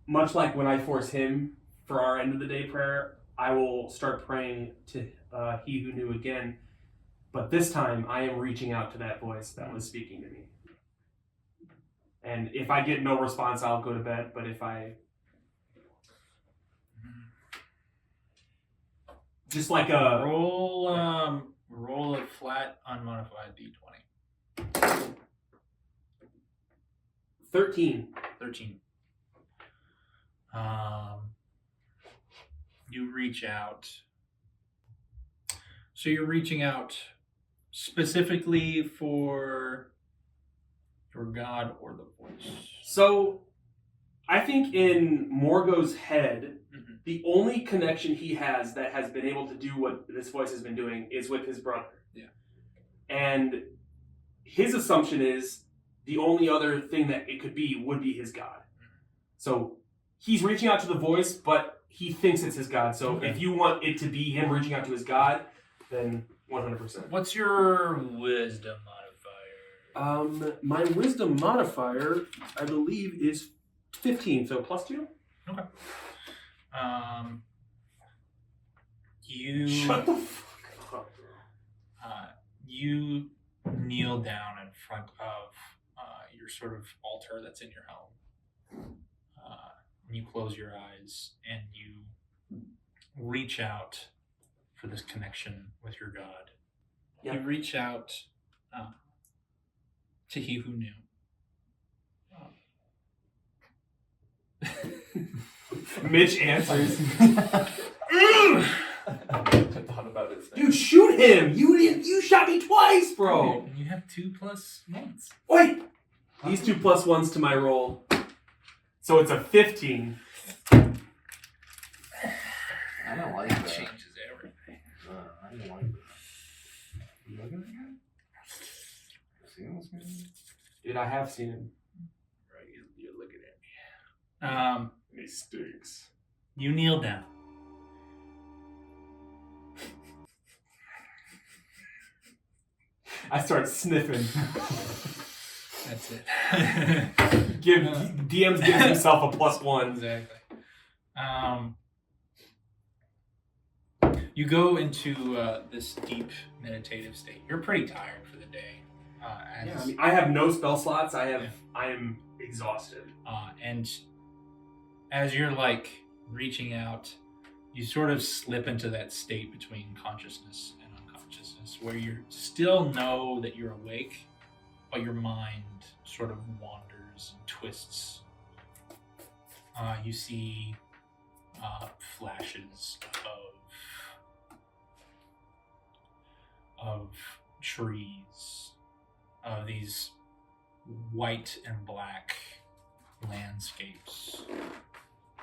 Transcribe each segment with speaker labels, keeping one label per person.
Speaker 1: much like when I force him for our end of the day prayer, I will start praying to He who knew again. But this time, I am reaching out to that voice that was speaking to me. And if I get no response, I'll go to bed. But if I... Just like a...
Speaker 2: Roll a flat unmodified d20.
Speaker 1: 13.
Speaker 2: 13. You reach out. So you're reaching out specifically for your God or the voice?
Speaker 1: So, I think in Morgo's head, the only connection he has that has been able to do what this voice has been doing is with his brother.
Speaker 2: Yeah.
Speaker 1: And his assumption is the only other thing that it could be would be his God. So he's reaching out to the voice, but he thinks it's his God. So if you want it to be him reaching out to his God, then 100%.
Speaker 2: What's your wisdom modifier?
Speaker 1: My wisdom modifier, I believe, is 15, so +2.
Speaker 2: Okay. You
Speaker 1: Shut the fuck up.
Speaker 2: You kneel down in front of your sort of altar that's in your home. And you close your eyes and you reach out for this connection with your God.
Speaker 1: Yep.
Speaker 2: You reach out to He who knew.
Speaker 1: Mitch answers.
Speaker 3: I thought about it.
Speaker 1: Dude, shoot him! You shot me twice, bro!
Speaker 2: Okay, you have 2+1s.
Speaker 1: Wait! These 2 +1s to my roll. So it's a 15.
Speaker 3: I don't like
Speaker 2: That
Speaker 3: that.
Speaker 2: changes everything.
Speaker 3: I don't like that. You looking at him? Seen this guy?
Speaker 1: Dude, I have seen him.
Speaker 2: Right, you're looking at me.
Speaker 1: He stinks.
Speaker 2: You kneel down.
Speaker 1: I start sniffing.
Speaker 2: That's it.
Speaker 1: DM's gives himself a +1.
Speaker 2: Exactly. You go into this deep meditative state. You're pretty tired for the day.
Speaker 1: I have no spell slots. I am exhausted.
Speaker 2: And as you're like reaching out, you sort of slip into that state between consciousness and unconsciousness where you still know that you're awake, but your mind sort of wanders and twists. You see flashes of trees, of these white and black landscapes,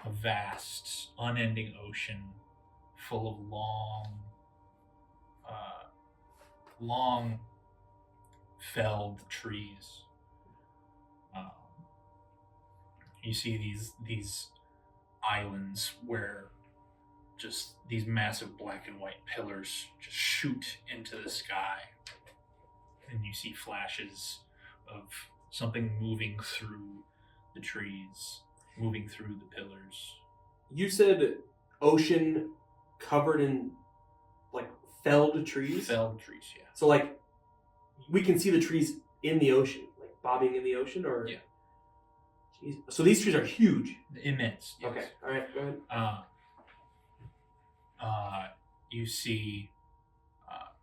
Speaker 2: a vast, unending ocean full of long felled trees. You see these islands where just these massive black and white pillars just shoot into the sky, and you see flashes of something moving through the trees, moving through the pillars.
Speaker 1: You said ocean covered in like felled trees?
Speaker 2: Felled trees, yeah.
Speaker 1: So like we can see the trees in the ocean, like bobbing in the ocean, or
Speaker 2: Yeah.
Speaker 1: Jeez. So these trees are huge.
Speaker 2: Immense. Yes.
Speaker 1: Okay, all right, go ahead.
Speaker 2: You see,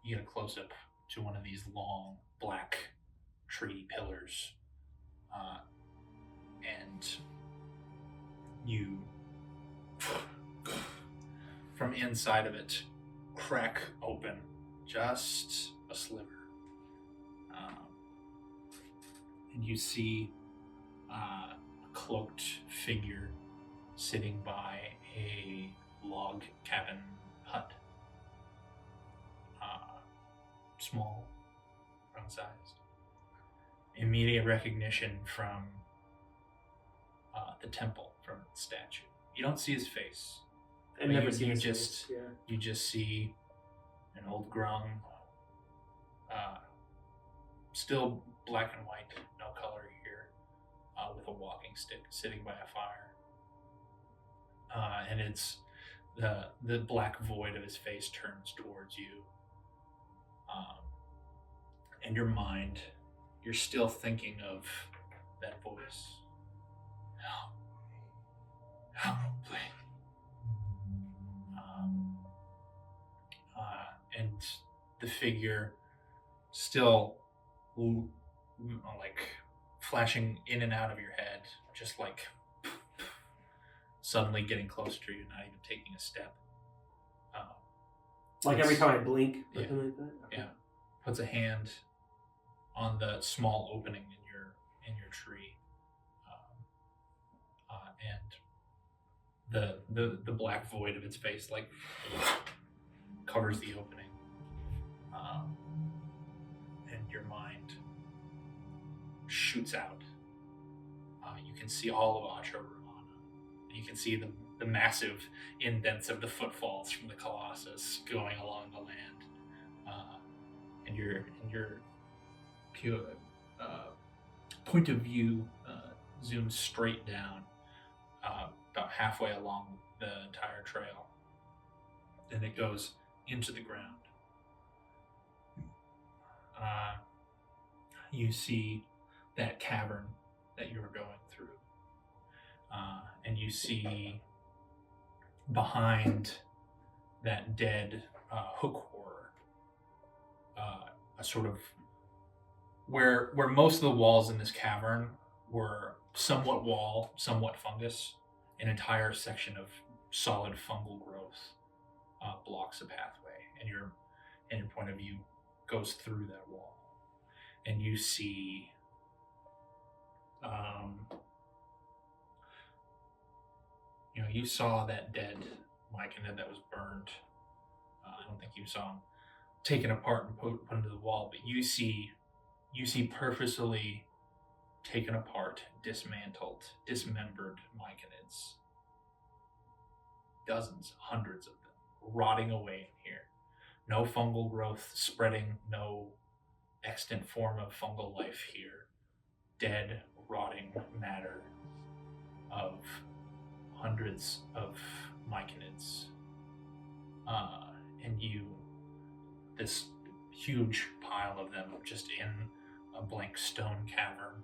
Speaker 2: you get a close up to one of these long black tree pillars, and you, from inside of it, crack open just a sliver, and you see a cloaked figure sitting by a log cabin hut. Small, round-sized. Immediate recognition from the temple, from the statue. You don't see his face.
Speaker 1: I've never seen this
Speaker 2: just
Speaker 1: face, yeah.
Speaker 2: You just see an old grung, still black and white, no color here, with a walking stick, sitting by a fire. and it's the black void of his face turns towards you. In your mind, you're still thinking of that voice. Help. Help, please. And the figure still like flashing in and out of your head, just like suddenly getting closer to you, not even taking a step.
Speaker 1: Like every time I blink,
Speaker 2: Yeah.
Speaker 1: something like that? Okay.
Speaker 2: Yeah. Puts a hand on the small opening in your tree, and the black void of its face like covers the opening, and your mind shoots out. You can see all of Acha Romana. You can see the massive indents of the footfalls from the Colossus going along the land, and your pure point of view zooms straight down about halfway along the entire trail, and it goes into the ground. You see that cavern that you were going through, and you see behind that dead hook horror a sort of where most of the walls in this cavern were somewhat wall, somewhat fungus. An entire section of solid fungal growth blocks a pathway, and your point of view goes through that wall, and you see you saw that dead Myconid that was burned. I don't think you saw him taken apart and put into the wall, but you see purposefully taken apart, dismantled, dismembered Myconids. Dozens, hundreds of them, rotting away in here. No fungal growth spreading, no extant form of fungal life here. Dead, rotting matter of hundreds of Myconids. And this huge pile of them just in a blank stone cavern.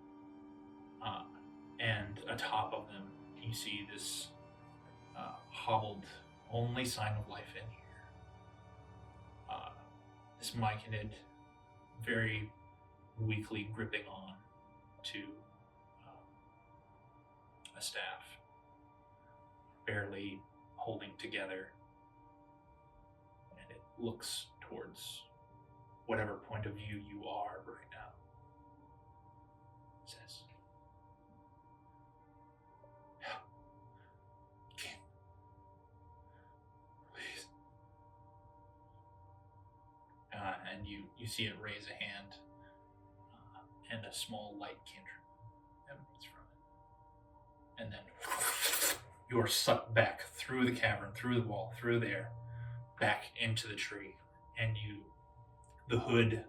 Speaker 2: And atop of them, you see this hobbled, only sign of life in here. This Myconid very weakly gripping on to a staff, barely holding together, and it looks towards whatever point of view you are right now. It says, "Help, King, please." And you see it raise a hand, and a small light cantrip emanates from it. And then you are sucked back through the cavern, through the wall, through there, back into the tree. And the hood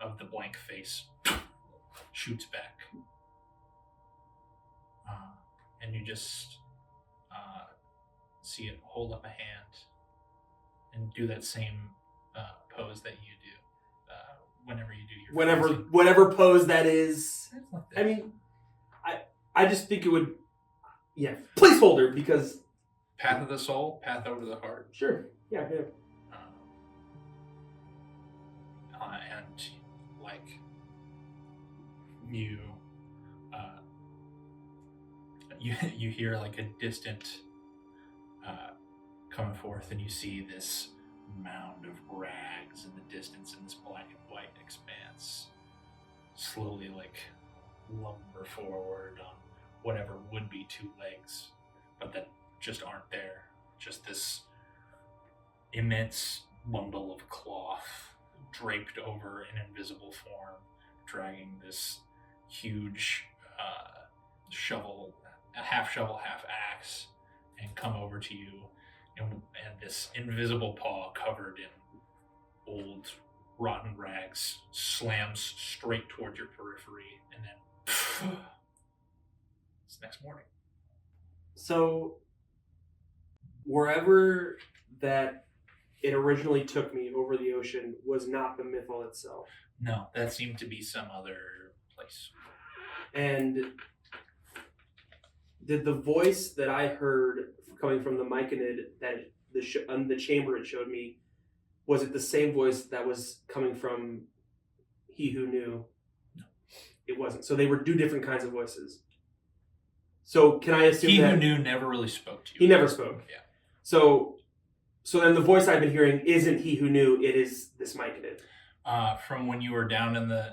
Speaker 2: of the blank face shoots back. And you just see it hold up a hand and do that same pose that you do whenever you do your
Speaker 1: whatever pose that is.
Speaker 2: like
Speaker 1: I mean, I just think it would, placeholder, because
Speaker 2: path of the soul, path over the heart.
Speaker 1: sure, yeah.
Speaker 2: And like you you hear like a distant coming forth, and you see this mound of rags in the distance in this black and white expanse slowly like lumber forward on whatever would be two legs, but that just aren't there. Just this immense bundle of cloth draped over an invisible form, dragging this huge shovel, a half shovel, half axe, and come over to you, and this invisible paw covered in old rotten rags slams straight towards your periphery, and then it's next morning.
Speaker 1: So wherever that it originally took me over the ocean was not the Mythal itself.
Speaker 2: No, that seemed to be some other place.
Speaker 1: And did the voice that I heard coming from the Myconid that the chamber it showed me, was it the same voice that was coming from He Who Knew?
Speaker 2: No.
Speaker 1: It wasn't. So they were two different kinds of voices. So can I assume
Speaker 2: He
Speaker 1: that
Speaker 2: Who Knew never really spoke to you.
Speaker 1: he never spoke?
Speaker 2: Yeah.
Speaker 1: So then the voice I've been hearing isn't He Who Knew, it is this Myconid.
Speaker 2: From when you were down in the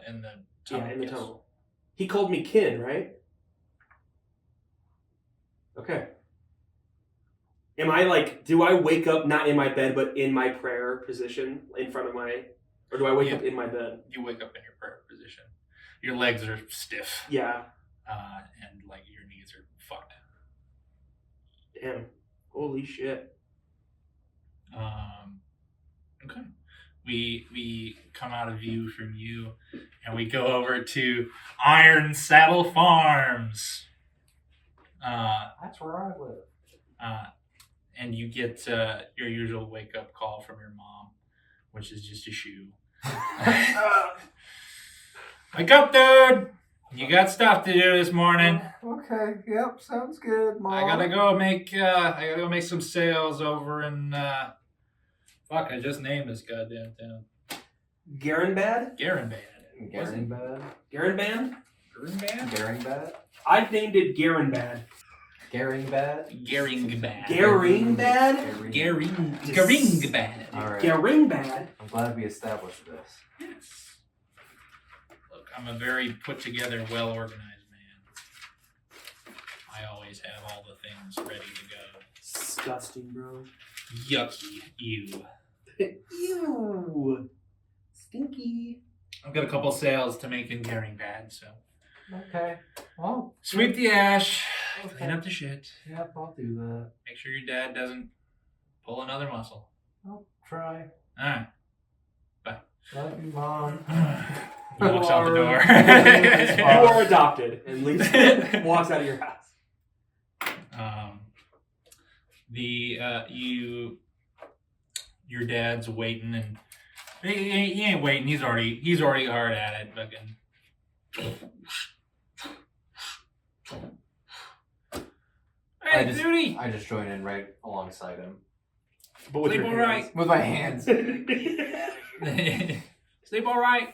Speaker 2: tunnel.
Speaker 1: Yeah, in the
Speaker 2: yes.
Speaker 1: tunnel. He called me kin, right? Okay. Am I like, do I wake up not in my bed, but in my prayer position in front of my, or do I wake up in my bed?
Speaker 2: You wake up in your prayer position. Your legs are stiff.
Speaker 1: Yeah.
Speaker 2: And like your knees are fucked.
Speaker 1: Damn. Holy shit.
Speaker 2: Okay. We come out of view from you, and we go over to Iron Saddle Farms.
Speaker 3: That's where I live.
Speaker 2: And you get your usual wake up call from your mom, which is just a shoe. Wake up, dude! You got stuff to do this morning.
Speaker 3: Okay. Yep. Sounds good, Mom.
Speaker 2: I gotta go make some sales over in fuck, I just named this goddamn town.
Speaker 1: Garenbad?
Speaker 2: Garenbad.
Speaker 3: Garingbad.
Speaker 1: Garenbad?
Speaker 2: Garenbad?
Speaker 3: Garingbad.
Speaker 1: I've named it Garenbad.
Speaker 3: Garingbad.
Speaker 2: Garingbad.
Speaker 1: Garingbad?
Speaker 2: Garingbad.
Speaker 3: All right.
Speaker 1: Garingbad?
Speaker 3: I'm glad we established this.
Speaker 2: Yes. Look, I'm a very put together, well organized man. I always have all the things ready to go.
Speaker 1: Disgusting, bro.
Speaker 2: Yucky, you.
Speaker 1: Ew. Stinky.
Speaker 2: I've got a couple sales to make in Garingbad, so
Speaker 3: Okay. Well.
Speaker 2: sweep the ash,
Speaker 3: Okay.
Speaker 2: clean up the shit,
Speaker 3: Yep. I'll do that.
Speaker 2: make sure your dad doesn't pull another muscle.
Speaker 3: I'll try.
Speaker 2: Alright.
Speaker 3: Love you, Mom.
Speaker 2: He walks out the door.
Speaker 1: You are adopted and leaves, walks out of your house.
Speaker 2: Your dad's waiting, and he ain't waiting. He's already hard at it. Fucking. Hey, duty.
Speaker 3: I just join in right alongside him
Speaker 1: But with
Speaker 2: Sleep
Speaker 1: your
Speaker 2: all
Speaker 1: hands.
Speaker 2: right.
Speaker 3: with my hands.
Speaker 2: Sleep all right.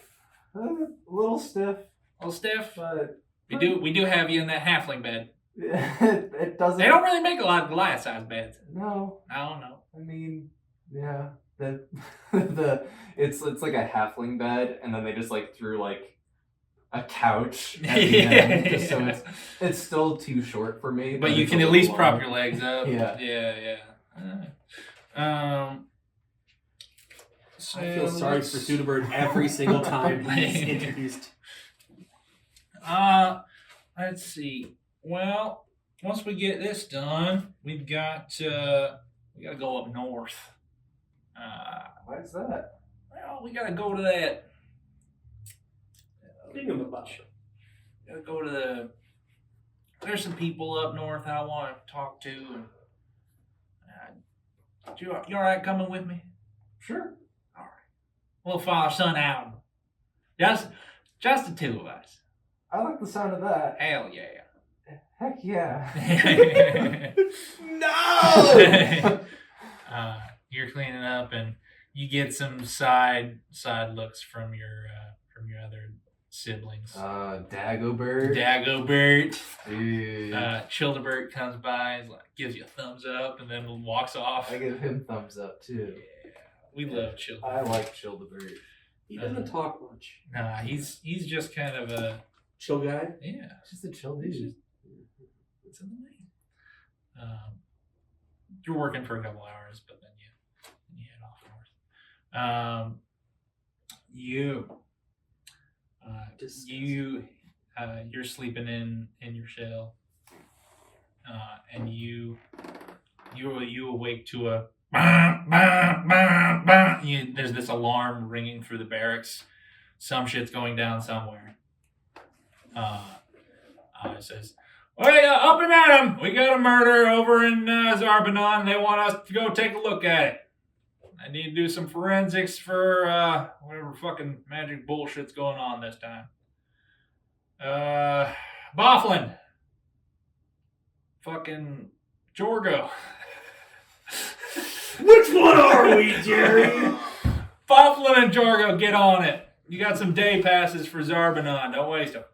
Speaker 3: A little stiff,
Speaker 2: A little stiff.
Speaker 3: but
Speaker 2: We do have you in that halfling bed.
Speaker 3: it doesn't.
Speaker 2: They don't really make a lot of Goliath-sized beds.
Speaker 3: No,
Speaker 2: No.
Speaker 3: I mean, yeah, it's like a halfling bed, and then they just like threw like a couch at the end, just so it's still too short for me.
Speaker 2: But you
Speaker 3: it's
Speaker 2: can
Speaker 3: a
Speaker 2: at
Speaker 3: little
Speaker 2: least prop
Speaker 3: long.
Speaker 2: your legs up.
Speaker 3: Yeah.
Speaker 2: So
Speaker 1: I feel sorry for Theudabert every single time he's introduced.
Speaker 2: Let's see. Well, once we get this done, we got to go up north.
Speaker 3: Why is that?
Speaker 2: Well, we gotta go to that.
Speaker 1: Think of about
Speaker 2: Gotta go to the. There's some people up north I want to talk to. And, you all right coming with me?
Speaker 3: Sure.
Speaker 2: All right. We'll follow son out. Just the two of us.
Speaker 3: I like the sound of that.
Speaker 2: Hell yeah.
Speaker 3: Heck yeah.
Speaker 1: No!
Speaker 2: You're cleaning up, and you get some side looks from your other siblings.
Speaker 3: Dagobert.
Speaker 2: Dagobert.
Speaker 3: Dude.
Speaker 2: Childebert comes by, and gives you a thumbs up, and then walks off.
Speaker 3: I give him thumbs up too.
Speaker 2: Yeah, we love Childebert.
Speaker 3: I like Childebert.
Speaker 1: He doesn't talk much.
Speaker 2: Nah, he's just kind of a
Speaker 1: Chill guy?
Speaker 2: yeah.
Speaker 3: Just a chill
Speaker 2: He's
Speaker 3: dude.
Speaker 2: It's in the name. You're working for a couple hours, but then you head off north. You're sleeping in your shell, and you awake to a there's this alarm ringing through the barracks. Some shit's going down somewhere. It says, Hey, up and at 'em! We got a murder over in Zarbanon. They want us to go take a look at it. I need to do some forensics for whatever fucking magic bullshit's going on this time. Bofflin. Fucking Jorgo.
Speaker 1: Which one are we, Jerry?
Speaker 2: Bofflin and Jorgo, get on it. You got some day passes for Zarbanon. Don't waste them.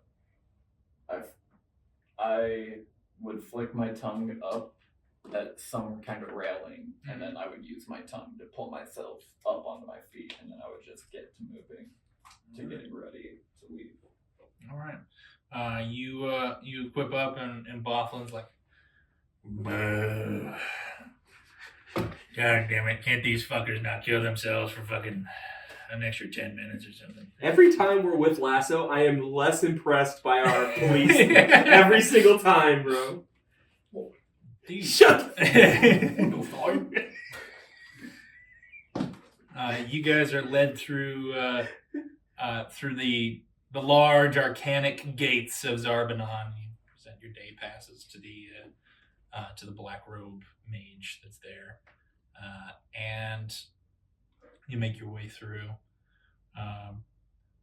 Speaker 3: I would flick my tongue up at some kind of railing, and then I would use my tongue to pull myself up onto my feet, and then I would just get to moving, to getting ready to leave.
Speaker 2: All right. You equip up, and Bofflin's like, "God damn it! Can't these fuckers not kill themselves for fucking an extra 10 minutes or something?"
Speaker 1: Every time we're with Lasso, I am less impressed by our police every single time, bro.
Speaker 2: Dude.
Speaker 1: Shut
Speaker 2: You guys are led through the large arcanic gates of Zarbanon. You present your day passes to the black robe mage that's there, and you make your way through.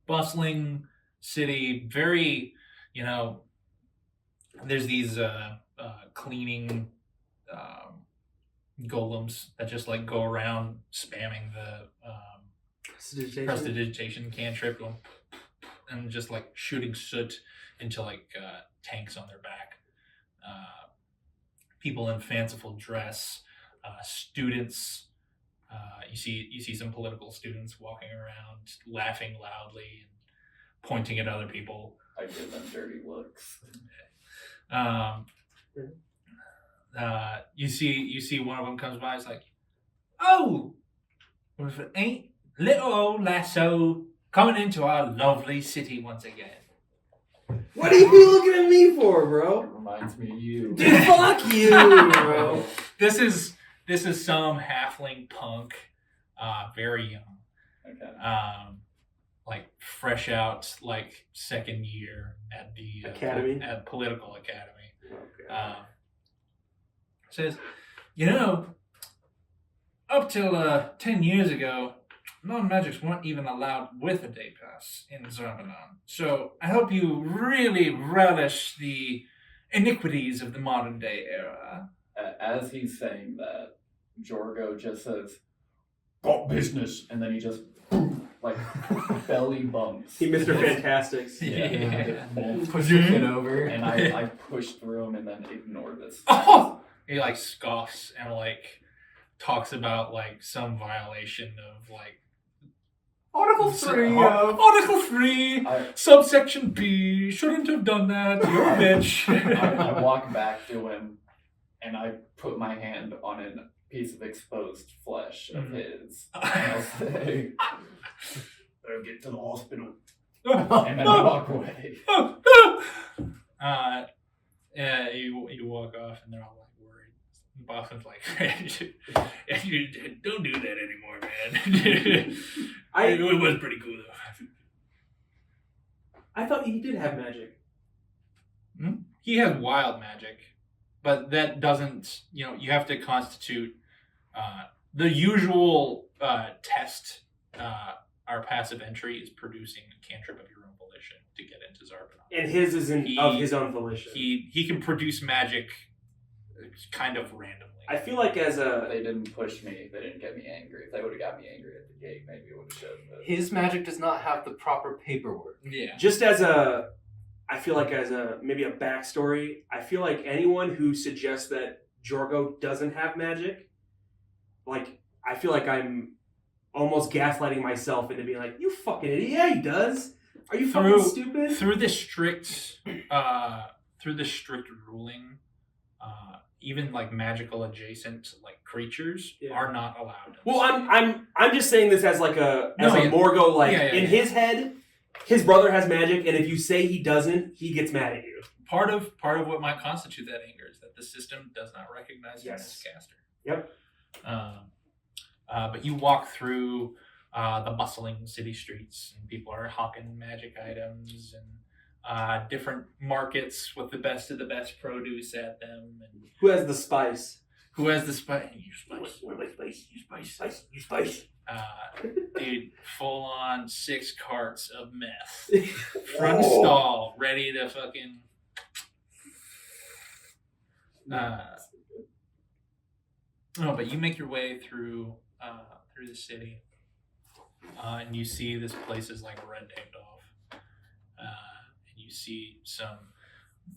Speaker 2: Bustling city, very, there's these cleaning golems that just like go around spamming the prestidigitation cantrip, going and just like shooting soot into like tanks on their back. People in fanciful dress, students. You see some political students walking around, laughing loudly and pointing at other people.
Speaker 3: I give them dirty looks.
Speaker 2: You see one of them comes by. It's like, "Oh, well, if it ain't little old Lasso coming into our lovely city once again."
Speaker 1: What are you looking at me for, bro?
Speaker 3: It reminds me of you.
Speaker 1: Dude, fuck you, bro.
Speaker 2: This is some halfling punk, very young.
Speaker 3: Okay.
Speaker 2: Like fresh out, like second year at the
Speaker 1: Academy?
Speaker 2: at political academy.
Speaker 1: Okay.
Speaker 2: Says, up till 10 years ago, non-magics weren't even allowed with a day pass in Zarbanon. So I hope you really relish the iniquities of the modern day era.
Speaker 3: As he's saying that, Jorgo just says, "Got business," and then he just like belly bumps.
Speaker 1: He Mr. Fantastics.
Speaker 2: Yeah.
Speaker 3: Push the kid over, and I push through him and then ignore this.
Speaker 2: Oh! He like scoffs and like talks about like some violation of like
Speaker 1: Article 3
Speaker 2: Article 3, subsection B. Shouldn't have done that. You're a bitch.
Speaker 3: I walk back to him and I put my hand on a piece of exposed flesh of his. And I'll say, "Better get to the hospital." And then I walk away.
Speaker 2: You walk off and they're all like worried. Boston's like, "Don't do that anymore, man." It was pretty cool though.
Speaker 1: I thought he did have magic.
Speaker 2: He has wild magic, but that doesn't, you have to constitute the usual test. Our passive entry is producing a cantrip of your own volition to get into Zarbanon.
Speaker 1: And his isn't of his own volition.
Speaker 2: He can produce magic kind of randomly.
Speaker 1: I feel like as a...
Speaker 3: They didn't push me. They didn't get me angry. If they would have got me angry at the gate, maybe it would have showed. But
Speaker 4: his magic does not have the proper paperwork.
Speaker 2: Yeah.
Speaker 1: Just as a... I feel like as a maybe a backstory, I feel like anyone who suggests that Jorgo doesn't have magic, like, I feel like I'm almost gaslighting myself into being like, "You fucking idiot, yeah, he does. Are you fucking stupid?"
Speaker 2: Through the strict ruling, even like magical adjacent like creatures are not allowed.
Speaker 1: Well, I'm just saying this as like a Morgo, like in his head, his brother has magic, and if you say he doesn't, he gets mad at you.
Speaker 2: Part of what might constitute that anger is that the system does not recognize him as a caster.
Speaker 1: Yep.
Speaker 2: But you walk through the bustling city streets, and people are hawking magic items, and different markets with the best of the best produce at them, and
Speaker 1: Who has the spice?
Speaker 2: who has the spice? You spice.
Speaker 1: What am I spice? You spice.
Speaker 2: Dude, full on 6 carts of meth, front stall, ready to fucking. Oh, but you make your way through the city, and you see this place is like red taped off, and you see some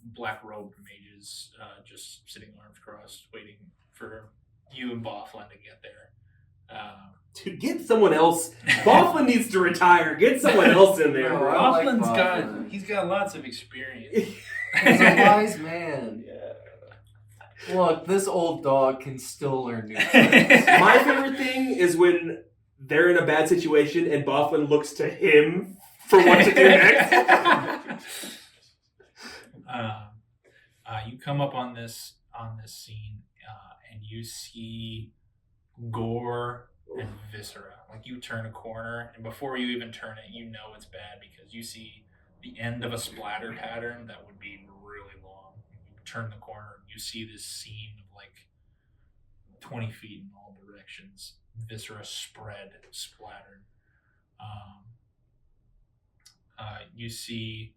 Speaker 2: black robed mages just sitting arms crossed, waiting for you and Bofflin to get there.
Speaker 1: Dude, get someone else. Bofflin needs to retire. Get someone else in there,
Speaker 4: No,
Speaker 1: bro.
Speaker 4: I like
Speaker 2: Bofflin's
Speaker 4: Bofflin.
Speaker 2: he's got lots of experience.
Speaker 4: He's a wise man.
Speaker 3: Yeah.
Speaker 4: Look, this old dog can still learn new tricks.
Speaker 1: My favorite thing is when they're in a bad situation and Bofflin looks to him for what to do next.
Speaker 2: You come up on this scene, and you see gore and viscera. Like, you turn a corner, and before you even turn it, you know it's bad because you see the end of a splatter pattern that would be really long. You turn the corner, and you see this scene of like 20 feet in all directions, viscera splattered. You see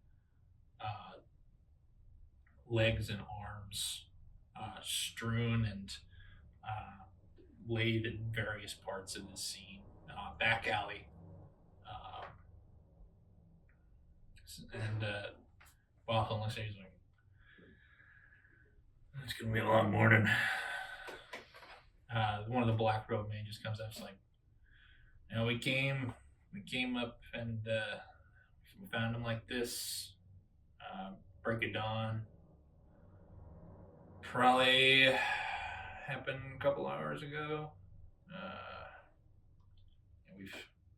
Speaker 2: legs and arms strewn and laid in various parts of the scene. Back alley. And Boffin looks at you, he's like, it's going to be a long morning. One of the black robe men just comes up, it's like, we came up and we found him like this, break of dawn. Probably happened a couple hours ago.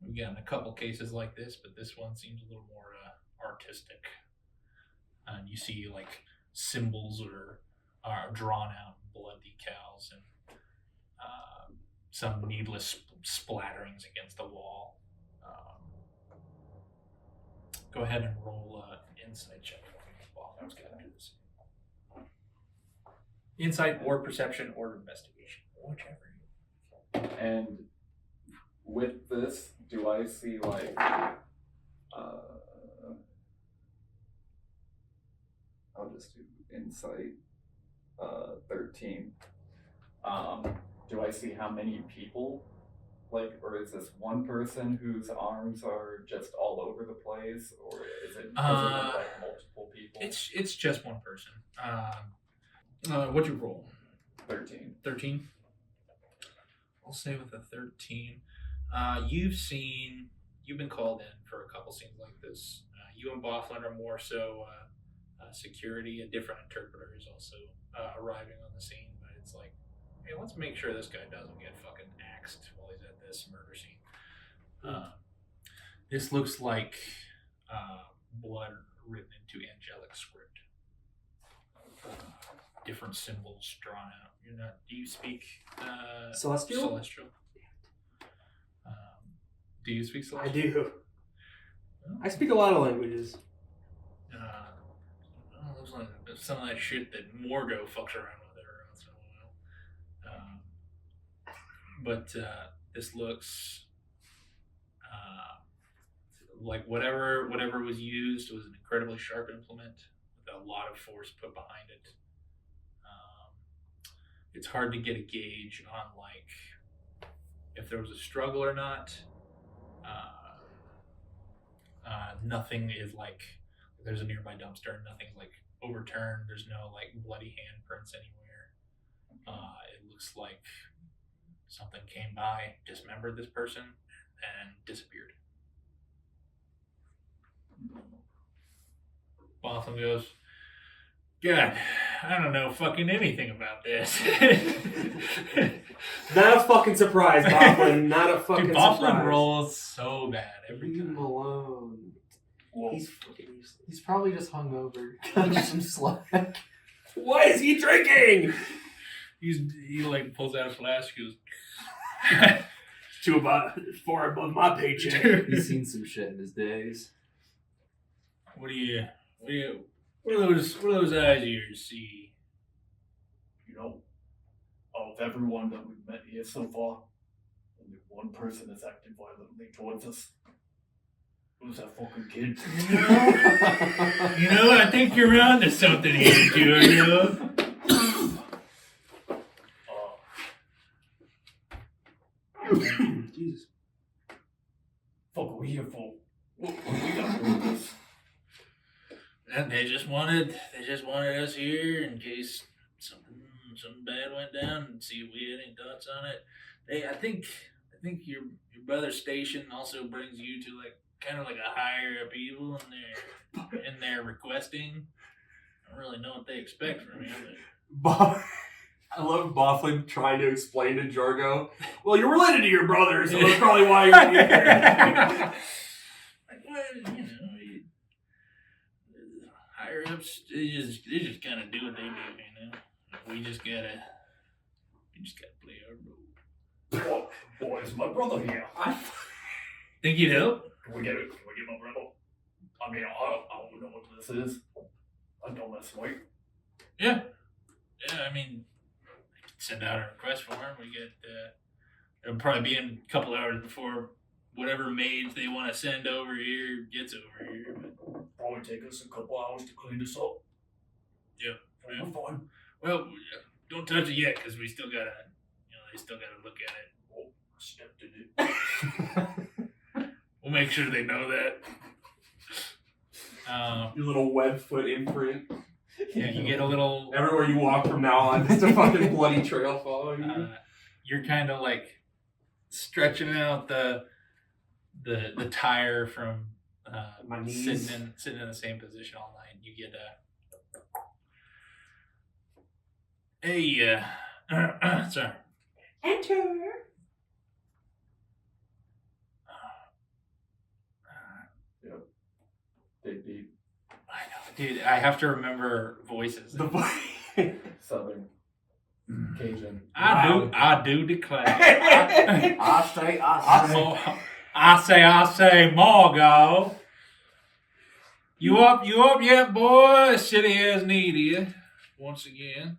Speaker 2: We've gotten a couple cases like this, but this one seems a little more artistic. And you see like symbols are drawn out in blood decals and some needless splatterings against the wall. Go ahead and roll an insight check for me. Well, I was going to do this. Insight or perception or investigation, whichever.
Speaker 3: And with this, do I see like I'll just do insight 13. Do I see how many people, like, or is this one person whose arms are just all over the place, or is it like multiple people?
Speaker 2: It's just one person. What'd you roll?
Speaker 3: 13.
Speaker 2: 13? I'll say with a 13. You've been called in for a couple scenes like this. You and Bofflin are more so security. A different interpreter is also arriving on the scene, but it's like, hey, let's make sure this guy doesn't get fucking axed while he's at this murder scene. This looks like blood written into angelic script. Different symbols drawn out. Do you speak
Speaker 1: Celestial?
Speaker 2: Do you speak Celestial?
Speaker 1: I do. I speak a lot of languages.
Speaker 2: Looks like some of that shit that Morgo fucks around with every once in a while. But this looks like whatever was used was an incredibly sharp implement with a lot of force put behind it. It's hard to get a gauge on like if there was a struggle or not. Nothing is like there's a nearby dumpster and nothing's like overturned. There's no like bloody handprints anywhere. It looks like something came by, dismembered this person, and disappeared. Boffin goes, God, I don't know fucking anything about this.
Speaker 1: Not a fucking surprise, Bofflin. Not a fucking
Speaker 2: Dude,
Speaker 1: surprise.
Speaker 2: Bofflin rolls so bad every
Speaker 4: Leave him
Speaker 2: time.
Speaker 4: alone.
Speaker 1: Whoa.
Speaker 4: He's probably just hungover. Cut him some slack.
Speaker 1: What is he drinking?
Speaker 2: He like pulls out a flask. He goes,
Speaker 1: Two about far above my paycheck.
Speaker 4: He's seen some shit in his days.
Speaker 2: What do you What do those eyes of yours see?
Speaker 3: You know, of everyone that we've met here so far, only one person has acted violently towards us. Who's that fucking kid?
Speaker 2: I think you're onto something here, Junior.
Speaker 1: Jesus.
Speaker 3: Fuck are we here for? What we got to do with this?
Speaker 2: And they just wanted us here in case something bad went down and see if we had any thoughts on it. I think your brother's station also brings you to like kind of like a higher up evil in their requesting. I don't really know what they expect from you, but
Speaker 1: I love Bofflin trying to explain to Jorgo, well, you're related to your brother, so that's probably why you're here.
Speaker 2: like, well, higher ups, they just kind of do what they do, We just gotta play our role.
Speaker 3: Boys, my brother here.
Speaker 2: Think you'd help?
Speaker 3: Can we get my brother? I mean, I don't know what this is. I don't mess with.
Speaker 2: Yeah, I mean, I could send out a request for him. We get, it'll probably be in a couple hours before whatever maids they want to send over here gets over here. But
Speaker 3: Probably take us a couple hours to clean this up.
Speaker 2: Yeah.
Speaker 3: We're fine.
Speaker 2: Well, don't touch it yet because we still gotta, they still gotta look at it.
Speaker 3: Oh, I stepped in it.
Speaker 2: We'll make sure they know that.
Speaker 1: Your little web foot imprint.
Speaker 2: Yeah, you get a little.
Speaker 1: Everywhere you walk from now on, just a fucking bloody trail following you.
Speaker 2: You're kind of like stretching out the tire from
Speaker 1: My knees.
Speaker 2: sitting in the same position all night. You get sorry.
Speaker 1: Enter.
Speaker 3: Dig deep.
Speaker 2: I know, dude. I have to remember voices.
Speaker 3: Southern. Cajun.
Speaker 2: I do declare.
Speaker 4: I
Speaker 2: I say, Margo. You up yet, boy? City has need you. Once again.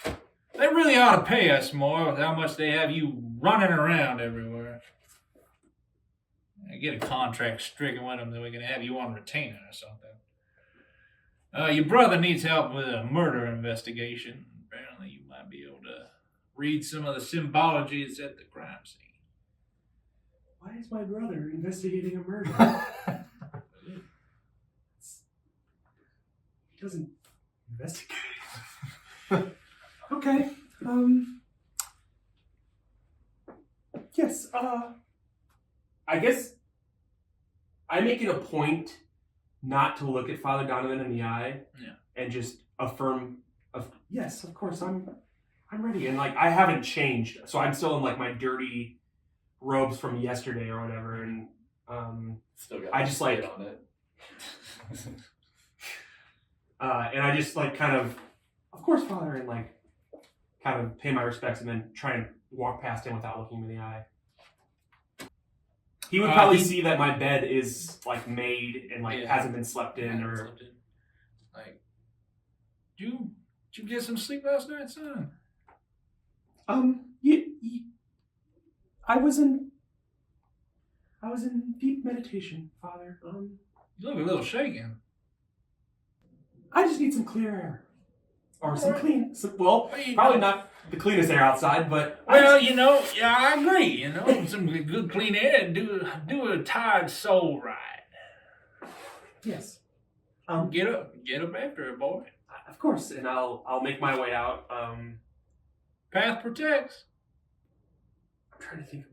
Speaker 2: They really ought to pay us more with how much they have you running around everywhere. I get a contract stricken with them that we can have you on retainer or something. Your brother needs help with a murder investigation. Apparently you might be able to read some of the symbology that's at the crime scene.
Speaker 1: Why is my brother investigating a murder? He doesn't investigate. Okay. Yes. I guess I make it a point not to look at Father Donovan in the eye, and just affirm, yes, of course, I'm ready, and like I haven't changed, so I'm still in like my dirty robes from yesterday or whatever, and
Speaker 3: Still got
Speaker 1: I just like
Speaker 3: on it.
Speaker 1: and I just like kind of course, Father, and like kind of pay my respects and then try and walk past him without looking him in the eye. He would probably see that my bed is like made and like hasn't been slept in or
Speaker 2: like. Did you get some sleep last night, son?
Speaker 1: I was in deep meditation, Father.
Speaker 2: You look a little shaken.
Speaker 1: I just need some clear air. Or some clean, probably not the cleanest air outside, but...
Speaker 2: Well, I agree, some good clean air and do a tired soul ride.
Speaker 1: Yes.
Speaker 2: Get up after it, boy.
Speaker 1: Of course, and I'll make my way out.
Speaker 2: Path protects.
Speaker 1: I'm trying to think,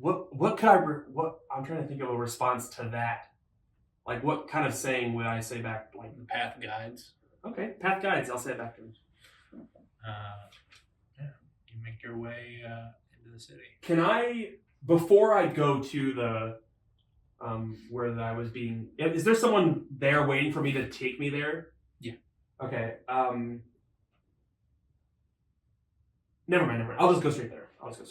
Speaker 1: I'm trying to think of a response to that. Like, what kind of saying would I say back, like...
Speaker 2: The path guides.
Speaker 1: Okay, path guides, I'll say it back to him.
Speaker 2: You make your way into the city.
Speaker 1: Can I, before I go to the, where I was being, is there someone there waiting for me to take me there?
Speaker 2: Yeah.
Speaker 1: Okay, never mind. I'll just go straight there.
Speaker 2: Okay.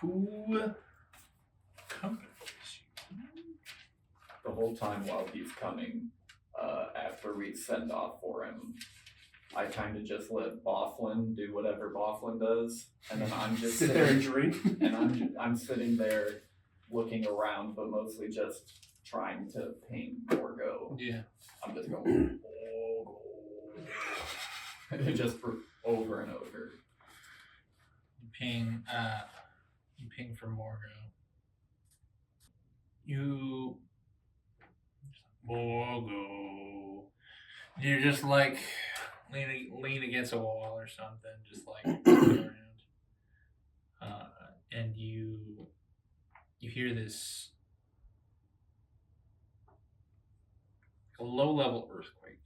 Speaker 2: Who accompanies you?
Speaker 3: The whole time while he's coming, after we send off for him, I kind of just let Bofflin do whatever Bofflin does, and then I'm just
Speaker 1: Sit there and drink.
Speaker 3: and I'm sitting there looking around, but mostly just trying to paint Morgo.
Speaker 2: Yeah.
Speaker 3: I'm just going, and just for over and over.
Speaker 2: You ping for Morgo. Morgo. You're just like lean against a wall or something, just like around. And you hear this low level earthquake,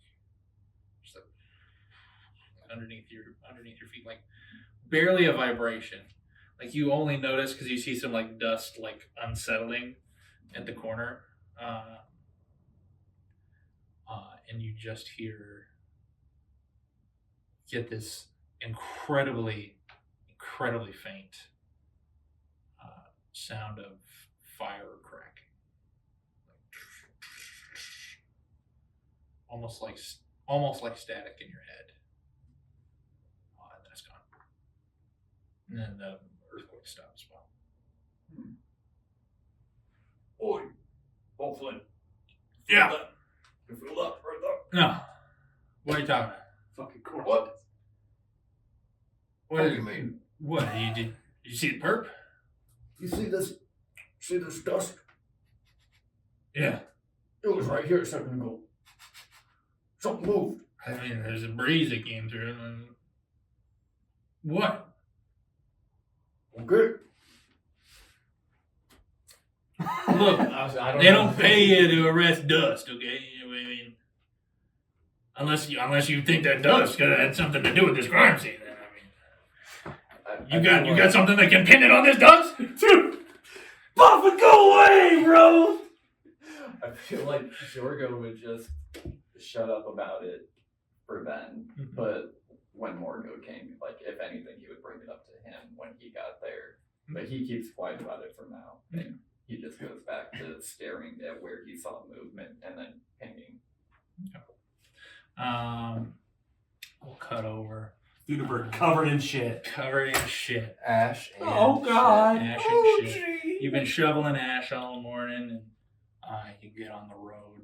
Speaker 2: just like underneath your feet, like barely a vibration. Like you only notice because you see some like dust like unsettling at the corner, and you just get this incredibly faint sound of fire cracking, almost like static in your head. And then it's gone. And then the earthquake stops.
Speaker 3: Oi, Bofflin.
Speaker 2: Yeah.
Speaker 3: You feel that right there?
Speaker 2: No. What are you talking about?
Speaker 1: Fucking cool.
Speaker 3: What?
Speaker 2: What
Speaker 3: do you mean?
Speaker 2: What did you see the perp?
Speaker 3: You see this dust?
Speaker 2: Yeah.
Speaker 3: It was right here a second ago. Something moved.
Speaker 2: I mean, there's a breeze that came through. What?
Speaker 3: Okay.
Speaker 2: Look, they don't pay you to arrest dust, okay? I mean, unless you think that dust could have had something to do with this crime scene. Then I mean, you got something that can pin it on this dust,
Speaker 1: Dude! Papa, go away, bro!
Speaker 3: I feel like Jorgo would just shut up about it for then, but when Morgo came, like, if anything, he would bring it up to him when he got there. But he keeps quiet about it for now. And he just goes back to staring at where he saw movement and then pinging.
Speaker 2: We'll cut over.
Speaker 1: Theudabert covered in shit.
Speaker 3: Ash and
Speaker 1: Oh, God.
Speaker 2: Ash
Speaker 1: Oh,
Speaker 2: and shit.
Speaker 1: gee.
Speaker 2: You've been shoveling ash all morning, and you get on the road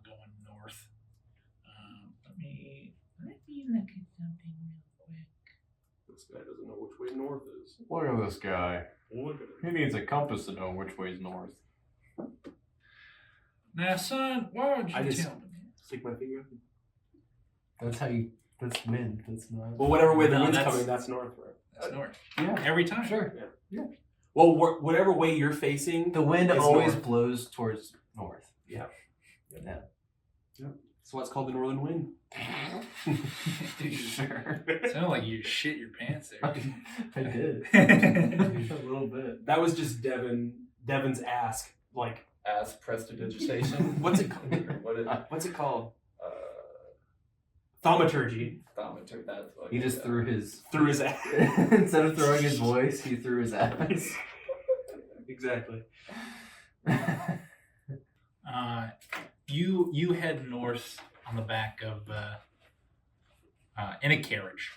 Speaker 2: going north. Let me look at something real quick.
Speaker 1: This guy doesn't know which way north is.
Speaker 5: Look at this guy.
Speaker 1: Look at
Speaker 5: He needs a compass to know which way's north.
Speaker 2: Now, son, why would
Speaker 1: I
Speaker 2: you
Speaker 1: just-
Speaker 2: tell me?
Speaker 1: Stick my finger.
Speaker 4: That's how you. That's wind. That's not.
Speaker 1: Well, whatever way the
Speaker 2: No,
Speaker 1: wind's
Speaker 2: that's-
Speaker 1: coming, that's north, right?
Speaker 2: That's north.
Speaker 4: Yeah.
Speaker 2: Every time.
Speaker 4: Sure.
Speaker 1: Well, whatever way you're facing,
Speaker 4: The wind
Speaker 1: It's
Speaker 4: always
Speaker 1: north.
Speaker 4: blows towards north.
Speaker 1: Yeah.
Speaker 4: Yeah.
Speaker 1: that's why it's called the northern wind.
Speaker 4: Sure.
Speaker 2: Sounded like you shit your pants there.
Speaker 4: I did.
Speaker 2: I
Speaker 4: A little bit.
Speaker 1: That was just Devin's ask. Like,
Speaker 3: Ass prestidigitation.
Speaker 1: what's it called?
Speaker 3: What is
Speaker 1: What's it called?
Speaker 3: uh,
Speaker 1: Thaumaturgy.
Speaker 3: Thaumaturgy, that's what
Speaker 4: He just threw his.
Speaker 1: Through his ass.
Speaker 4: Instead of throwing his voice, he threw his ass.
Speaker 1: Exactly.
Speaker 2: You head north on the back of in a carriage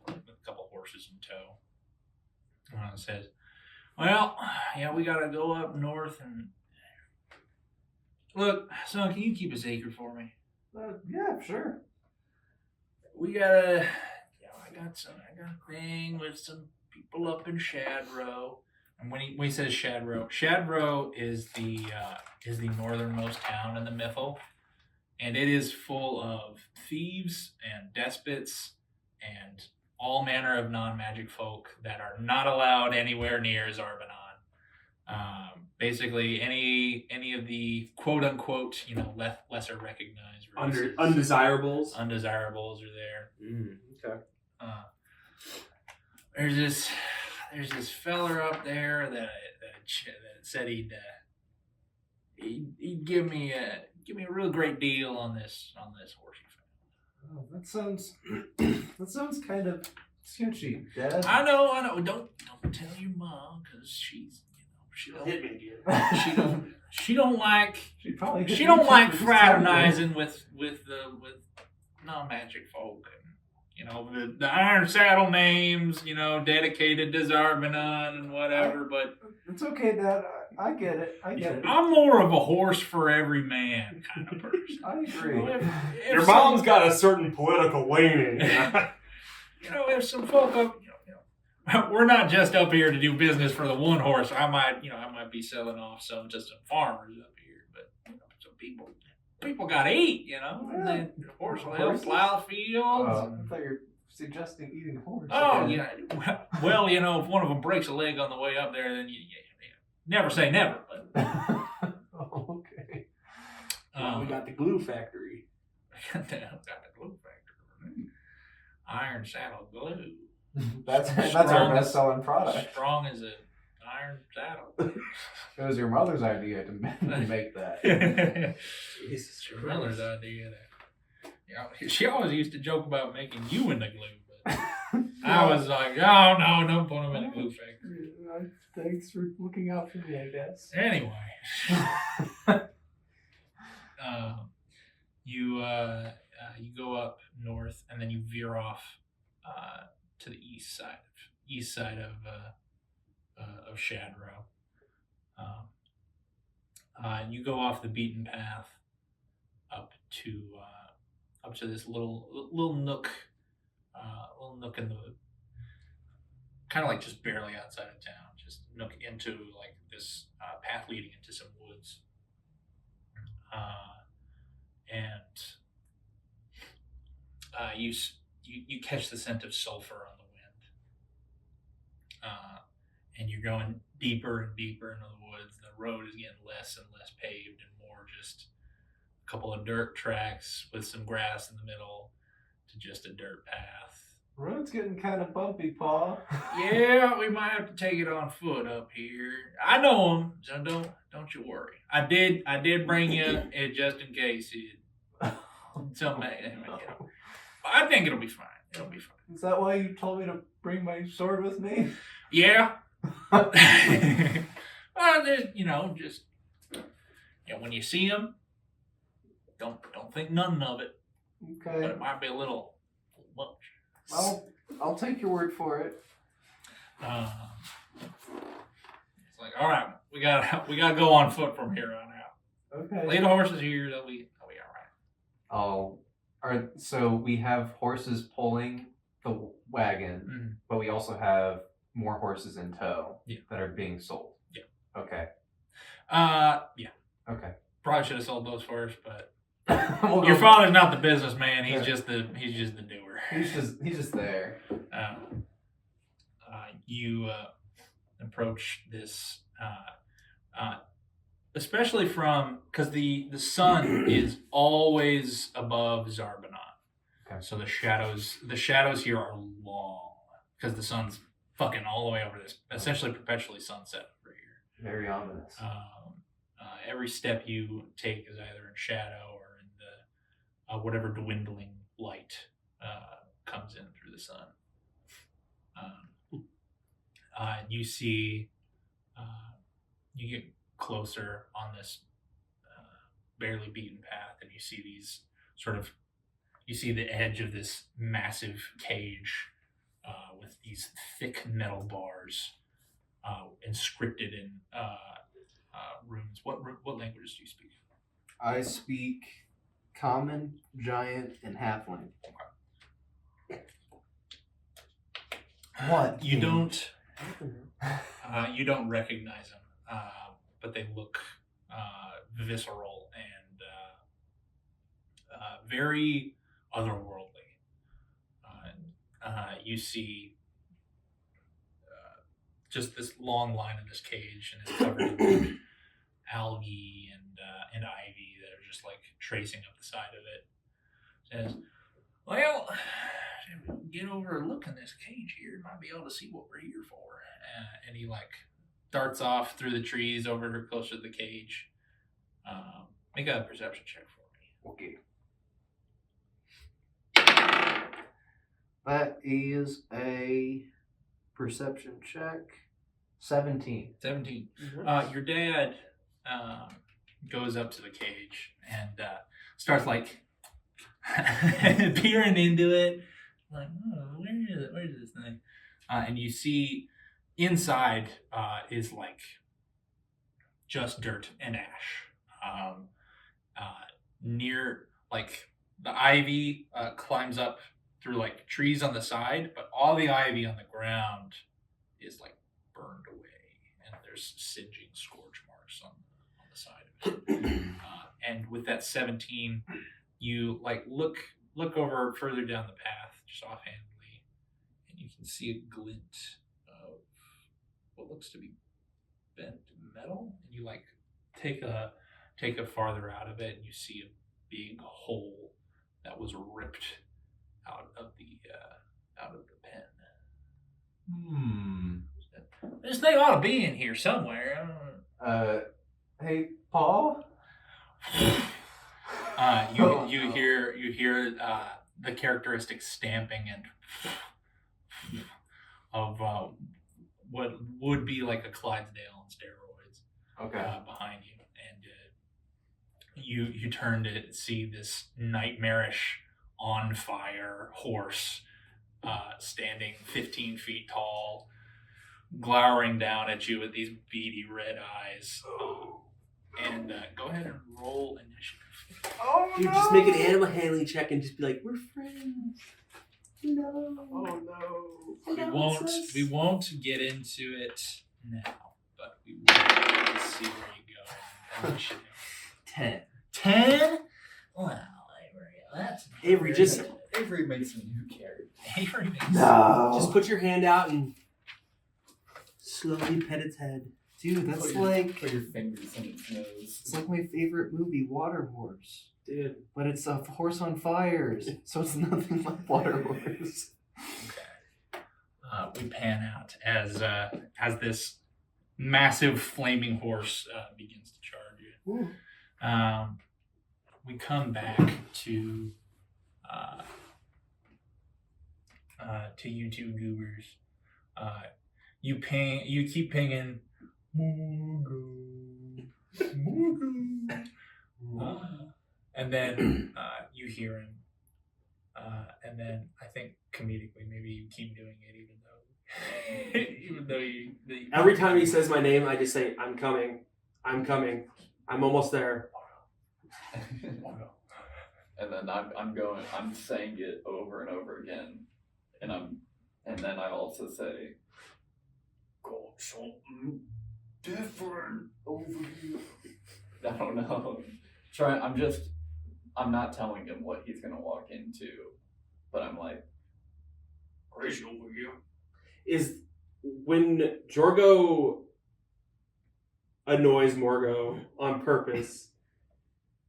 Speaker 2: with a couple horses in tow. It says, "Well, yeah, we gotta go up north and look, son. Can you keep a acre for me?
Speaker 4: Yeah, sure.
Speaker 2: We gotta. I got a thing with some people up in Shadrow." And when he says Shadrow is the northernmost town in the Mythal, and it is full of thieves and despots and all manner of non-magic folk that are not allowed anywhere near Zarbanon. Basically, any of the quote unquote lesser recognized races,
Speaker 1: Undesirables.
Speaker 2: undesirables are there.
Speaker 1: Okay.
Speaker 2: There's this feller up there that said he'd give me a real great deal on this horse he found.
Speaker 4: Oh, that sounds kind of sketchy, Dad.
Speaker 2: I know. Don't tell your mom because she's She
Speaker 1: Don't
Speaker 2: don't.
Speaker 1: hit me again.
Speaker 2: She don't. She don't like.
Speaker 4: She probably
Speaker 2: She
Speaker 4: didn't
Speaker 2: don't
Speaker 4: eat you
Speaker 2: like
Speaker 4: for just telling you.
Speaker 2: fraternizing with non-magic folk. And, the Iron Saddle names, dedicated to Zarbanon and whatever. But
Speaker 4: It's okay, Dad. I get it. I get it.
Speaker 2: I'm more of a horse for every man kind of person.
Speaker 4: I agree.
Speaker 2: If
Speaker 1: Your
Speaker 2: some-
Speaker 1: mom's got a certain political leaning.
Speaker 2: if some folk up, we're not just up here to do business for the one horse. I might be selling off some to some farmers up here, but some people got to eat, and then the horse will help
Speaker 4: Horses?
Speaker 2: plow the fields.
Speaker 4: I thought you were suggesting eating a horse.
Speaker 2: Oh,
Speaker 4: Okay.
Speaker 2: yeah. Well, if one of them breaks a leg on the way up there, then you never say never. But
Speaker 4: Oh, okay.
Speaker 1: We got the glue factory.
Speaker 2: got the glue factory. Iron Saddle glue.
Speaker 4: That's our
Speaker 2: Strong
Speaker 4: best selling product.
Speaker 2: Strong as an iron saddle.
Speaker 5: It was your mother's idea to make that.
Speaker 1: Jesus
Speaker 2: Your mother's idea. She always used to joke about making you into glue, but I was like, oh no, don't put them in a glue factory.
Speaker 4: Thanks for looking out for me, I guess.
Speaker 2: Anyway, you go up north and then you veer off to the east side of Shadrow. And you go off the beaten path up to this little nook in the kind of like just barely outside of town, just nook into like this path leading into some woods, and you catch the scent of sulfur on the wind, and you're going deeper and deeper into the woods. The road is getting less and less paved and more just a couple of dirt tracks with some grass in the middle to just a dirt path.
Speaker 4: Road's getting kind of bumpy, Paul.
Speaker 2: Yeah, we might have to take it on foot up here. I know them, so don't you worry. I did bring you it just in case I think it'll be fine. It'll be fine.
Speaker 4: Is that why you told me to bring my sword with me?
Speaker 2: Yeah. Well, just when you see them, don't think nothing of it. But
Speaker 4: Okay.
Speaker 2: it might be a little much.
Speaker 4: I'll take your word for it.
Speaker 2: It's like, all right, we gotta go on foot from here on out.
Speaker 4: Okay.
Speaker 2: Lay the horses here, they'll be all right.
Speaker 5: So we have horses pulling the wagon,
Speaker 2: Mm.
Speaker 5: but we also have more horses in tow
Speaker 2: Yeah.
Speaker 5: that are being sold.
Speaker 2: Yeah.
Speaker 5: Okay.
Speaker 2: Yeah.
Speaker 5: Okay.
Speaker 2: Probably should have sold those first, but
Speaker 5: We'll
Speaker 2: your
Speaker 5: go-
Speaker 2: father's not the businessman. He's
Speaker 5: Yeah.
Speaker 2: just the doer.
Speaker 5: He's just there.
Speaker 2: You approach this, especially because the sun is always above Zarbanon.
Speaker 5: Okay.
Speaker 2: So the shadows here are long because the sun's fucking all the way over this, essentially perpetually sunset over here.
Speaker 5: Very ominous.
Speaker 2: Every step you take is either in shadow or in the whatever dwindling light comes in through the sun. You see, you get closer on this barely beaten path, and you see you see the edge of this massive cage with these thick metal bars inscripted in runes. What languages do you speak?
Speaker 5: I speak common, giant, and halfling. What?
Speaker 2: You don't recognize them, but they look visceral and very otherworldly. You see just this long line of this cage, and it's covered in algae and ivy that are just like tracing up the side of it. Says, well, get over and look in this cage here. You might be able to see what we're here for. And he like darts off through the trees over closer to the cage. Make a perception check for me.
Speaker 5: Okay. That is a perception check. 17.
Speaker 2: 17. Your dad goes up to the cage and starts like peering into it. Like, oh, where is this thing? And you see inside is like just dirt and ash. Near, like, the ivy climbs up through like trees on the side, but all the ivy on the ground is like burned away, and there's singeing scorch marks on the side of it. And with that 17, you like look over further down the path, just offhandedly, and you can see a glint of what looks to be bent metal. And you like take a farther out of it, and you see a big hole that was ripped out of the pen. This thing ought to be in here somewhere.
Speaker 5: Hey, Paul?
Speaker 2: You hear the characteristic stamping and of what would be like a Clydesdale on steroids.
Speaker 5: Okay.
Speaker 2: Behind you, and you turn to see this nightmarish, on fire horse standing 15 feet tall, glowering down at you with these beady red eyes. And go ahead and roll initiative.
Speaker 5: Oh,
Speaker 1: Dude,
Speaker 5: no!
Speaker 1: just make an animal handling check and just be like, we're friends. No.
Speaker 5: Oh, no.
Speaker 2: We won't get into it now, but we will see where you go. Initiative.
Speaker 5: 10.
Speaker 2: 10? Wow, Avery, that's
Speaker 1: Avery, just
Speaker 3: Avery makes a new character.
Speaker 2: Avery makes
Speaker 5: No.
Speaker 1: just put your hand out and slowly pet its head.
Speaker 5: Dude, that's
Speaker 3: Put
Speaker 5: like...
Speaker 3: Put your fingers in its nose.
Speaker 5: It's like my favorite movie, Water Horse.
Speaker 1: Dude.
Speaker 5: But it's a horse on fires, so it's nothing like Water Horse.
Speaker 2: we pan out as this massive flaming horse begins to charge you. We come back to you two goobers. You keep pinging. Morgo. And then you hear him. And then I think comedically, maybe you keep doing it even though you
Speaker 1: Every time he says my name, I just say, I'm coming. I'm coming. I'm almost there.
Speaker 3: And then I'm saying it over and over again. And then I also say, got something different over here. I don't know. I'm not telling him what he's gonna walk into, but I'm like, crazy over here.
Speaker 1: Is when Jorgo annoys Morgo on purpose,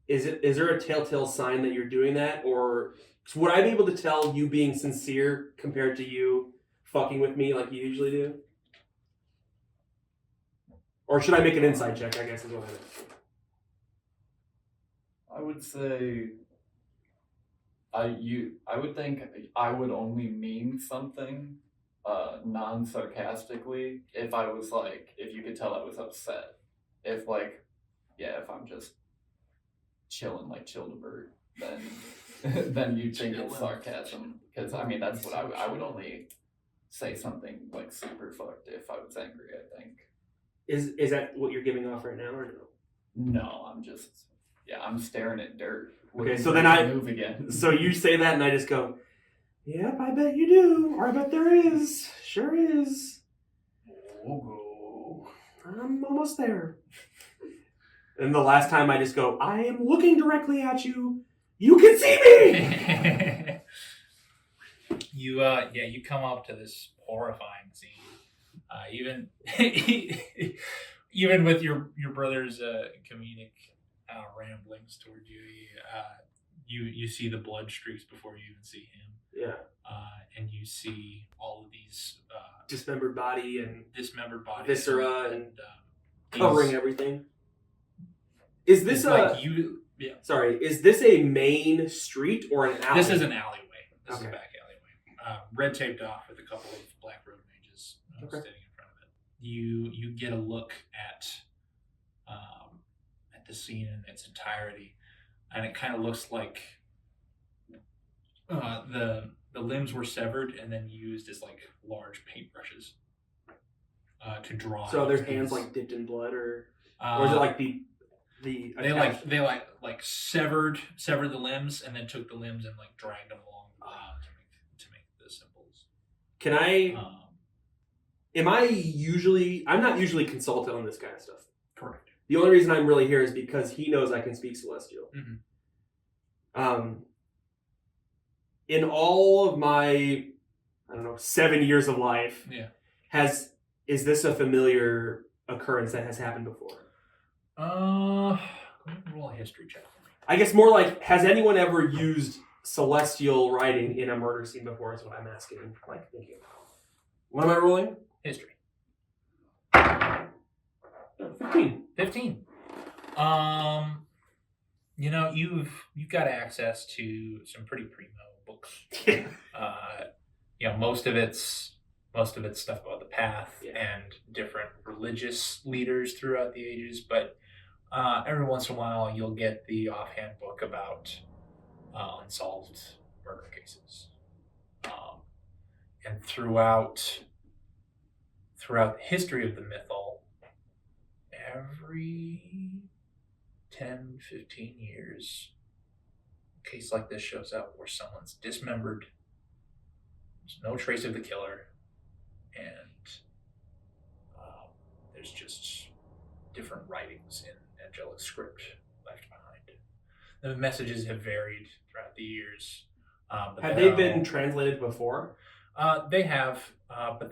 Speaker 1: is there a telltale sign that you're doing that? Or would I be able to tell you being sincere compared to you fucking with me like you usually do? Or should I make an insight check, I guess is what I meant.
Speaker 3: I would say I would think I would only mean something non-sarcastically if I was like, if you could tell I was upset. If I'm just chilling like Theudabert, then you'd think it's sarcasm. Because I mean that's what I would only say something like super fucked if I was angry, I think.
Speaker 1: Is that what you're giving off right now or no?
Speaker 3: No, I'm staring at dirt.
Speaker 1: Okay, so then I
Speaker 3: move again.
Speaker 1: So you say that and I just go, yep, I bet you do. Or I bet there is. Sure is. I'm almost there. And the last time I just go, I am looking directly at you. You can see me!
Speaker 2: You come up to this horrifying scene. Even with your brother's comedic ramblings toward you, you see the blood streaks before you even see him.
Speaker 1: Yeah.
Speaker 2: And you see all of these
Speaker 1: dismembered body and
Speaker 2: viscera
Speaker 1: and covering everything. Is this is this a main street or an alley?
Speaker 2: This is an alleyway. This is
Speaker 1: Okay.
Speaker 2: a back alleyway. Red taped off with a couple of black road mages standing in front of it. you get a look at the scene in its entirety, and it kind of looks like the limbs were severed and then used as like large paintbrushes to draw.
Speaker 1: So
Speaker 2: out
Speaker 1: their
Speaker 2: these-
Speaker 1: hands like dipped in blood, or is it like the
Speaker 2: they
Speaker 1: attached-
Speaker 2: severed the limbs and then took the limbs and like dragged them along the ground to make the symbols.
Speaker 1: Can I?
Speaker 2: Um,
Speaker 1: I'm not usually consulted on this kind of stuff.
Speaker 2: correct.
Speaker 1: The only reason I'm really here is because he knows I can speak Celestial.
Speaker 2: Mhm.
Speaker 1: In all of my, 7 years of life,
Speaker 2: Yeah.
Speaker 1: is this a familiar occurrence that has happened before?
Speaker 2: Roll a history check for me.
Speaker 1: I guess more like, has anyone ever used Celestial writing in a murder scene before is what I'm asking. Like, thinking. What am I rolling?
Speaker 2: History.
Speaker 1: 15.
Speaker 2: 15. You've got access to some pretty primo books. Most of it's stuff about the path and different religious leaders throughout the ages, but every once in a while you'll get the offhand book about unsolved murder cases. And throughout the history of the mythal, every 10, 15 years, a case like this shows up where someone's dismembered, there's no trace of the killer, and there's just different writings in angelic script left behind. The messages have varied throughout the years. But
Speaker 1: Have they been translated before?
Speaker 2: They have, but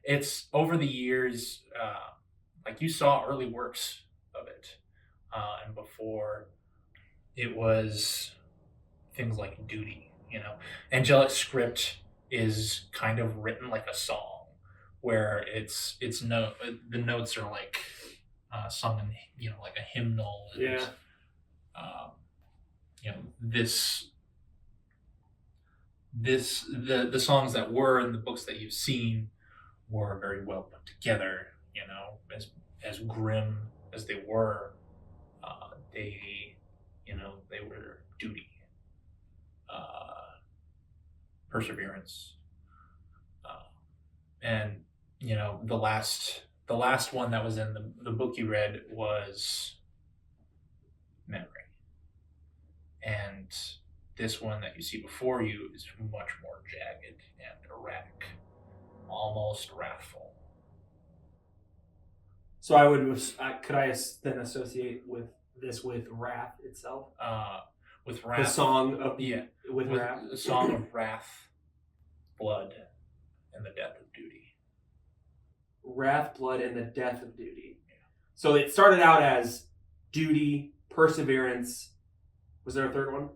Speaker 2: it's over the years, like you saw early works of it, and before it was things like duty, Angelic script is kind of written like a song, where the notes are like sung in, like a hymnal. And,
Speaker 1: Yeah.
Speaker 2: the songs that were in the books that you've seen were very well put together, as grim as they were, they were duty, perseverance, and the last one that was in the book you read was memory, and this one that you see before you is much more jagged and erratic, almost wrathful.
Speaker 1: So could I then associate with this with Wrath itself?
Speaker 2: With wrath,
Speaker 1: The song of
Speaker 2: with
Speaker 1: Wrath.
Speaker 2: a song of wrath, blood, and the death of duty.
Speaker 1: Wrath, blood, and the death of duty. So it started out as duty, perseverance. Was there a third one?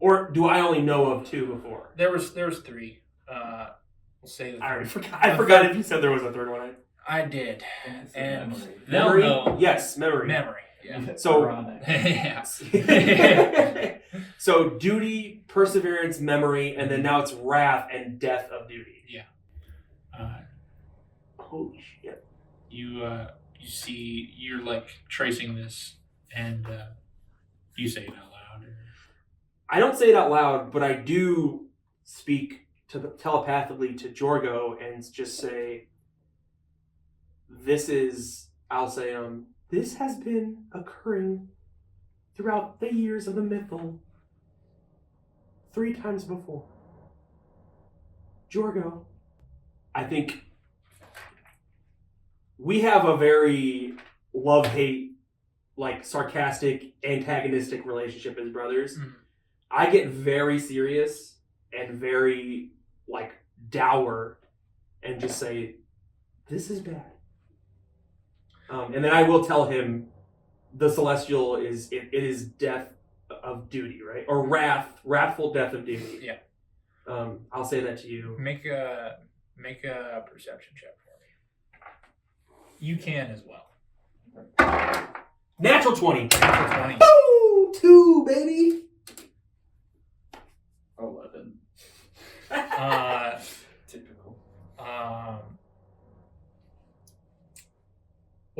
Speaker 1: Or do I only know of two before?
Speaker 2: There was three. We'll say
Speaker 1: I already
Speaker 2: that.
Speaker 1: forgot. I forgot if you said there was a third one.
Speaker 2: I did,
Speaker 3: It's a
Speaker 2: and
Speaker 3: memory.
Speaker 2: they'll
Speaker 1: Memory?
Speaker 2: know.
Speaker 1: Yes, memory.
Speaker 2: Memory. Yeah.
Speaker 1: So-
Speaker 3: Ironic.
Speaker 2: Yeah.
Speaker 1: So duty, perseverance, memory, and then now it's wrath and death of duty. Holy shit.
Speaker 2: You see, you're like tracing this, and you say it out loud.
Speaker 1: I don't say it out loud, but I do speak telepathically to Jorgo and just say, this has been occurring throughout the years of the mythal 3 times before. Jorgo, I think we have a very love-hate, like sarcastic, antagonistic relationship as brothers.
Speaker 2: Mhm.
Speaker 1: I get very serious and very like dour and just say, this is bad. And then I will tell him the celestial it is death of duty, right? Or wrathful death of duty.
Speaker 2: Yeah.
Speaker 1: I'll say that to you.
Speaker 2: Make a perception check for me. You can as well.
Speaker 1: Natural 20.
Speaker 2: Natural 20.
Speaker 1: Boom! 2, baby!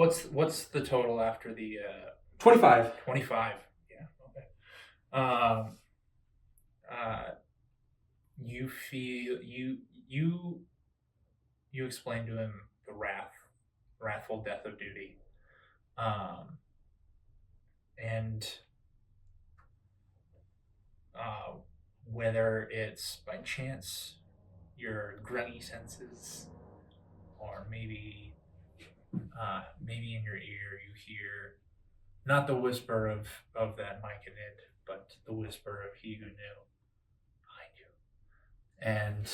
Speaker 2: What's the total after the
Speaker 1: 25.
Speaker 2: 25? Yeah. Okay. You feel you explain to him the wrathful death of duty, and whether it's by chance your grungy senses, or maybe in your ear you hear not the whisper of that Myconid, but the whisper of he who knew behind you. And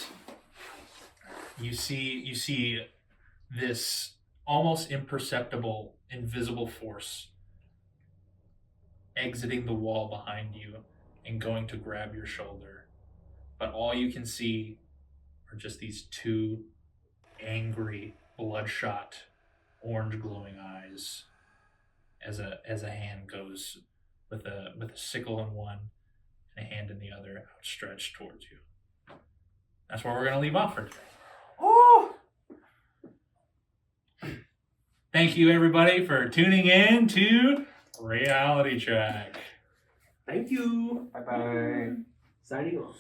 Speaker 2: you see this almost imperceptible, invisible force exiting the wall behind you and going to grab your shoulder. But all you can see are just these two angry, bloodshot, orange glowing eyes as a hand goes with a sickle in one and a hand in the other outstretched towards you. That's where we're gonna leave off for today.
Speaker 1: Oh!
Speaker 2: Thank you everybody for tuning in to Reality Check.
Speaker 1: Thank you.
Speaker 5: Bye bye.
Speaker 1: Signing off.